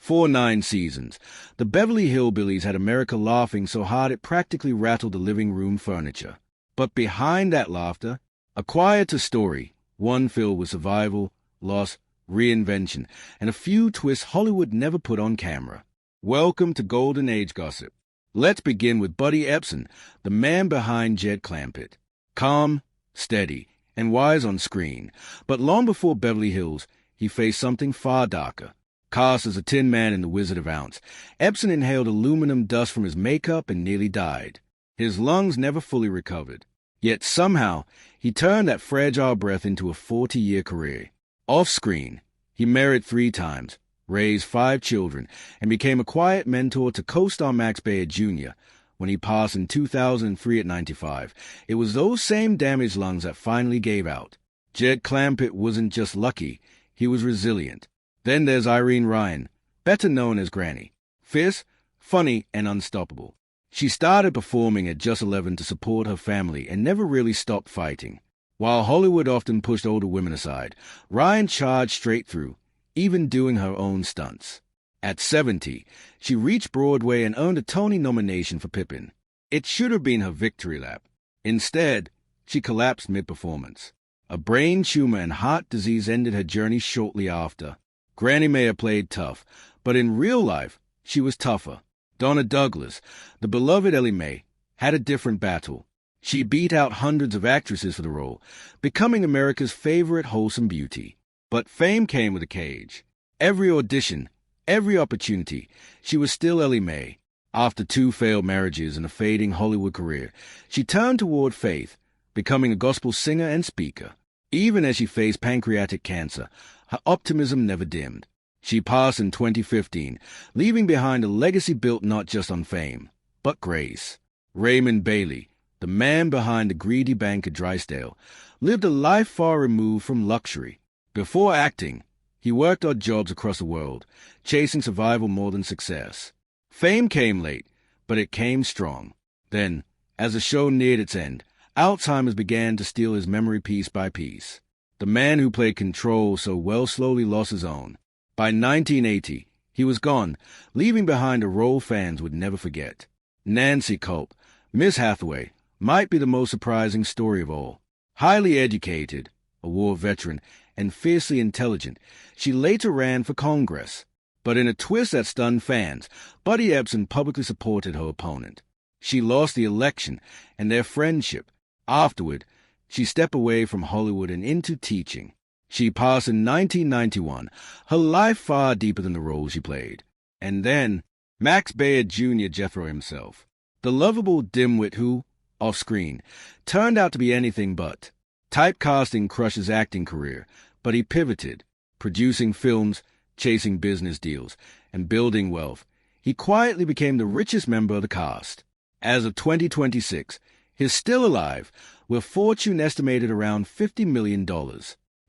For 9 seasons, the Beverly Hillbillies had America laughing so hard it practically rattled the living room furniture. But behind that laughter, a quieter story, one filled with survival, loss, reinvention, and a few twists Hollywood never put on camera. Welcome to Golden Age Gossip. Let's begin with Buddy Ebsen, the man behind Jed Clampett. Calm, steady, and wise on screen, but long before Beverly Hills, he faced something far darker. Cast as a Tin Man in The Wizard of Oz, Ebsen inhaled aluminum dust from his makeup and nearly died. His lungs never fully recovered. Yet somehow, he turned that fragile breath into a 40-year career. Off-screen, he married 3 times, raised 5 children, and became a quiet mentor to co-star Max Baer Jr. when he passed in 2003 at 95. It was those same damaged lungs that finally gave out. Jed Clampett wasn't just lucky, he was resilient. Then there's Irene Ryan, better known as Granny. Fierce, funny, and unstoppable. She started performing at just 11 to support her family and never really stopped fighting. While Hollywood often pushed older women aside, Ryan charged straight through, even doing her own stunts. At 70, she reached Broadway and earned a Tony nomination for Pippin. It should have been her victory lap. Instead, she collapsed mid-performance. A brain tumor and heart disease ended her journey shortly after. Granny may have played tough, but in real life, she was tougher. Donna Douglas, the beloved Ellie Mae, had a different battle. She beat out hundreds of actresses for the role, becoming America's favorite wholesome beauty. But fame came with a cage. Every audition, every opportunity, she was still Ellie Mae. After 2 failed marriages and a fading Hollywood career, she turned toward faith, becoming a gospel singer and speaker. Even as she faced pancreatic cancer, her optimism never dimmed. She passed in 2015, leaving behind a legacy built not just on fame, but grace. Raymond Bailey, the man behind the greedy bank at Drysdale, lived a life far removed from luxury. Before acting, he worked odd jobs across the world, chasing survival more than success. Fame came late, but it came strong. Then, as the show neared its end, Alzheimer's began to steal his memory piece by piece. The man who played Control so well slowly lost his own. By 1980, he was gone, leaving behind a role fans would never forget. Nancy Culp, Miss Hathaway, might be the most surprising story of all. Highly educated, a war veteran, and fiercely intelligent, she later ran for Congress. But in a twist that stunned fans, Buddy Ebsen publicly supported her opponent. She lost the election and their friendship. Afterward, she stepped away from Hollywood and into teaching. She passed in 1991, her life far deeper than the role she played. And then, Max Baer Jr. Jethro himself, the lovable dimwit who, off-screen, turned out to be anything but. Typecasting crushed his acting career, but he pivoted, producing films, chasing business deals, and building wealth. He quietly became the richest member of the cast. As of 2026, he's still alive, with fortune estimated around $50 million.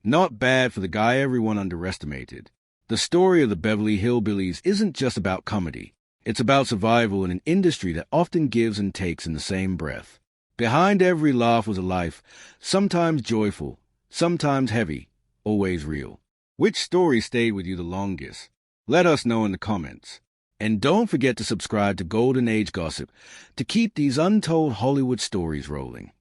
Not bad for the guy everyone underestimated. The story of the Beverly Hillbillies isn't just about comedy. It's about survival in an industry that often gives and takes in the same breath. Behind every laugh was a life, sometimes joyful, sometimes heavy, always real. Which story stayed with you the longest? Let us know in the comments. And don't forget to subscribe to Golden Age Gossip to keep these untold Hollywood stories rolling.